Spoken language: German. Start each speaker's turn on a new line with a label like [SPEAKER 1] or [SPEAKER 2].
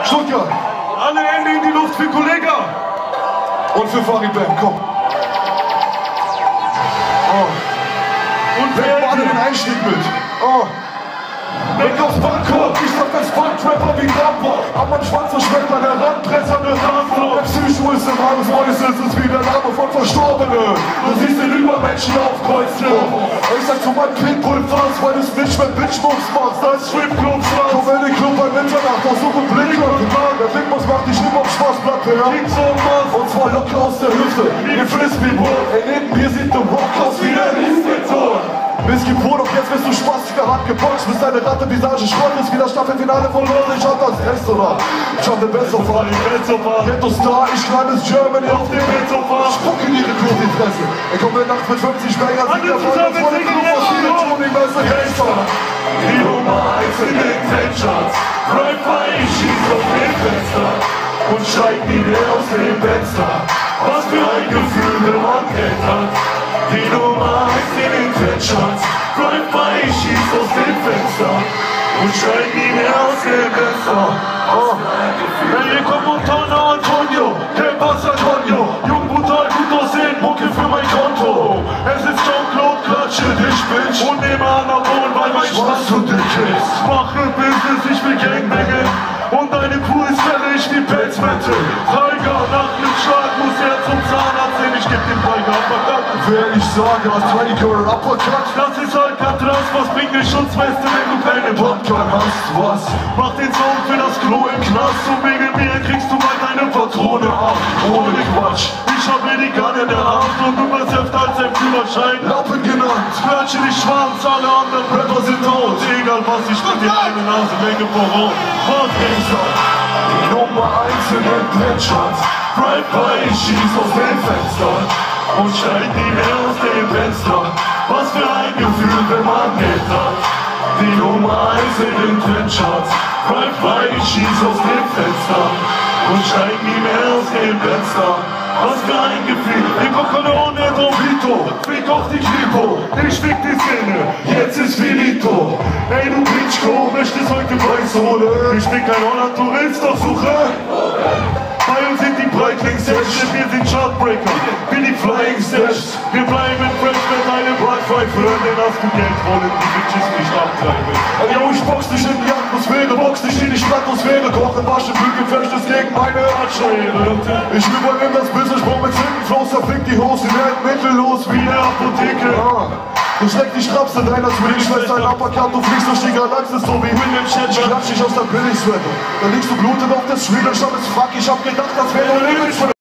[SPEAKER 1] Stuttgart.
[SPEAKER 2] Alle Hände in die Luft für Kollega.
[SPEAKER 1] Und für Farid Bang, komm. Oh. Und wer macht den Einstieg mit? Oh. Weg aufs Balkon, ich sag das Fun-Trapper wie Rambo. Am Schwanz so schmeckt man der Randpresser mit Rambo. Der Psycho ist im Haus, Mordes ist es wie der Name von Verstorbenen. Du siehst den Übermenschen aufkreuzen. Ich sag zu meinem Pitbull fast, weil du's nicht mehr Bitch-Moves machst. Da ist Stripclub Spaß. Komm in den Club bei Mitternacht, auf Suche Blick und der Blickmus macht dich immer auf Spaßplatte, ja? Und zwar locker aus der Hüfte, wie Frisbee-Ball. Ey, neben mir sieht der Rock aus wie der Riesbeton. Whisky pur, doch jetzt bist du spastiger, hart geboxt. Bis deine Ratte Visage Schrott ist wie das Staffelfinale von Leute. Ich hab das Restaurant, ich hab den Best-of-All. Ghetto-Star, ich kleines Germany auf dem Bett-of-All. Spuck in ihre Kurvenfresse. Er kommt in Nacht mit 50 Banger, sieht der Fall, das volle Club aus wie der Tuning-Messer. Die Nummer 1 in den Fan-Charts. Rapper, ich schieß auf den Fenster und steig nie mehr aus dem Fenster. Was für ein Gefühl, wenn man Geld hat. Die Nummer 1 in den Fan-Charts. Rapper, ich schieß aus dem Fenster und steig nie mehr aus dem Fenster. Oh. Hey, hier kommt Montana Antonio, der Bass Antonio. Jung, brutal, gut aussehen, Mucke für mein Konto. Es ist Jean-Claude, klatsche dich, Bitch. Und nehme Anabol, weil mein Schwanz zu dick ist. Mache Business, ich will Gangbangen. Und deine Kuh ist fällig wie Pelzmette. Tiger, nach dem Schlag muss er zum Zahnarzt sehen. Ich geb dem Tiger Uppercut. Wer ich sage, was 20 Girl Uppercut. Das ist Alcatraz, was bringt die Schutzweste, wenn du keine Wodka hast? Was? Mach den Song für das Klo im Knast. Und wegen mir kriegst du bald deine Patrone ab. Ohne Quatsch. Ich hab mir die Gun in der Hand und du wirst öfter als ein Führerschein Lappen genannt. Scratche dich schwarz, alle anderen Rapper sind tot. Egal was, ich mit dir eine Nasenlänge voraus. Was denkst du? Die Nummer 1 in den Trendcharts. Rapper, ich schieß aus dem Fenster und steig nie mehr aus dem Fenster. Was für ein Gefühl, wenn man Geld hat. Die Nummer 1 in den Trendcharts. Rapper, ich schieß aus dem Fenster und steig nie mehr aus dem Fenster. Was für ein Gefühl, ich gucke ohne Vito, fick auf die Kripo, ich fick die Szene, jetzt ist finito. Ey du Bitchko, möchtest heute Weißsohle? Ich bin kein Holland-Tourist auf Suche. Bei uns sind die Breitling-Sessions, wir sind Chartbreaker, wie die Flying Stash. Wir bleiben fresh mit deinem Bratpfeife, denn hast du Geld wollen, die Bitches nicht abtreiben. Ey yo, ich box dich in die Atmosphäre, box dich in die Stratosphäre, kochen, waschen, bügeln, festes gegen meine Arschschere. Ich übernehm das Business, brauch mit Flows, verfick die Hose, werd mittellos wie der Apotheke. Du schlägst die Strapse, deiner Zwillingsschwester, ein Uppercut, du fliegst durch die Galaxis, so wie William Shatner. Ich klatsch dich aus der Billig-Sweater, da liegst du blutend auf der Street und schon ist fuck, ich hab gedacht, das wäre nur Limit.